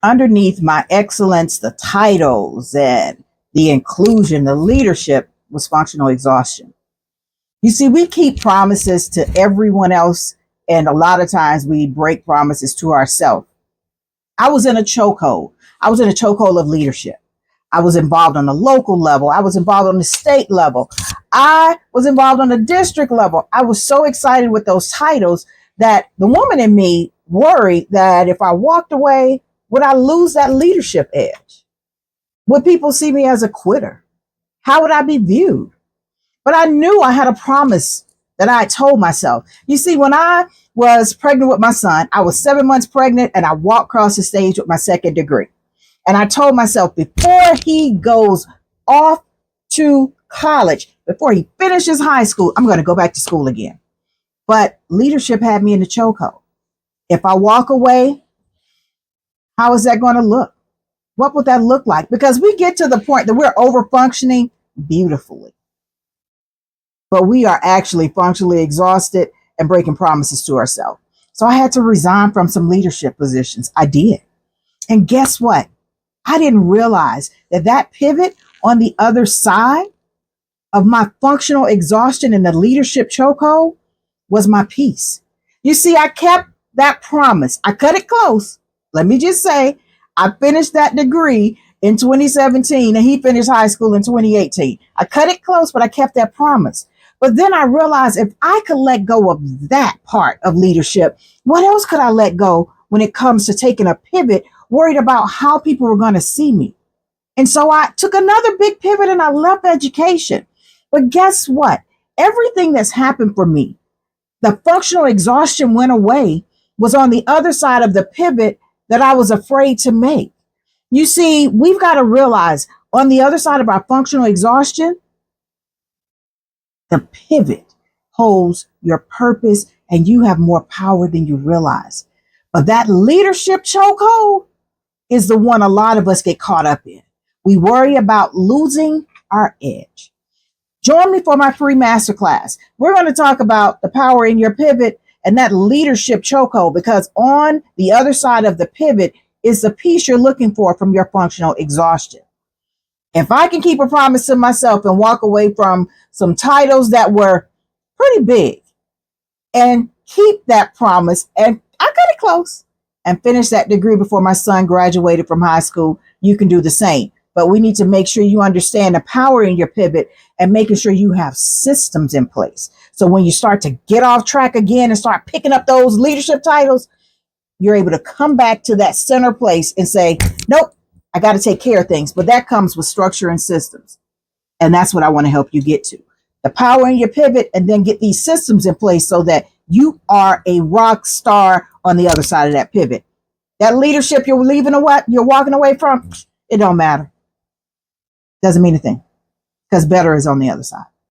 underneath my excellence, the titles and the inclusion, the leadership was functional exhaustion. You see, we keep promises to everyone else, and a lot of times we break promises to ourselves. I was in a chokehold. I was in a chokehold of leadership. I was involved on the local level. I was involved on the state level. I was involved on the district level. I was so excited with those titles that the woman in me worried that if I walked away, would I lose that leadership edge? Would people see me as a quitter? How would I be viewed? But I knew I had a promise that I had told myself. You see, when I was pregnant with my son, I was 7 months pregnant and I walked across the stage with my second degree. And I told myself before he goes off to college, before he finishes high school, I'm going to go back to school again. But leadership had me in the chokehold. If I walk away, how is that going to look? What would that look like? Because we get to the point that we're over functioning beautifully, but we are actually functionally exhausted and breaking promises to ourselves. So I had to resign from some leadership positions. I did. And guess what? I didn't realize that that pivot on the other side of my functional exhaustion and the leadership chokehold was my peace. You see, I kept that promise. I cut it close. Let me just say, I finished that degree in 2017 and he finished high school in 2018. I cut it close, but I kept that promise. But then I realized if I could let go of that part of leadership, what else could I let go when it comes to taking a pivot, worried about how people were going to see me? And so I took another big pivot and I left education. But guess what? Everything that's happened for me, the functional exhaustion went away, was on the other side of the pivot that I was afraid to make. You see, we've got to realize on the other side of our functional exhaustion, the pivot holds your purpose and you have more power than you realize. But that leadership chokehold is the one a lot of us get caught up in. We worry about losing our edge. Join me for my free masterclass. We're going to talk about the power in your pivot and that leadership chokehold, because on the other side of the pivot is the piece you're looking for from your functional exhaustion. If I can keep a promise to myself and walk away from some titles that were pretty big and keep that promise, and I cut it close and finish that degree before my son graduated from high school, you can do the same. But we need to make sure you understand the power in your pivot and making sure you have systems in place. So when you start to get off track again and start picking up those leadership titles, you're able to come back to that center place and say, nope, I got to take care of things. But that comes with structure and systems. And that's what I want to help you get to. The power in your pivot, and then get these systems in place so that you are a rock star on the other side of that pivot. That leadership you're leaving or what you're walking away from, it don't matter. Doesn't mean a thing, because better is on the other side.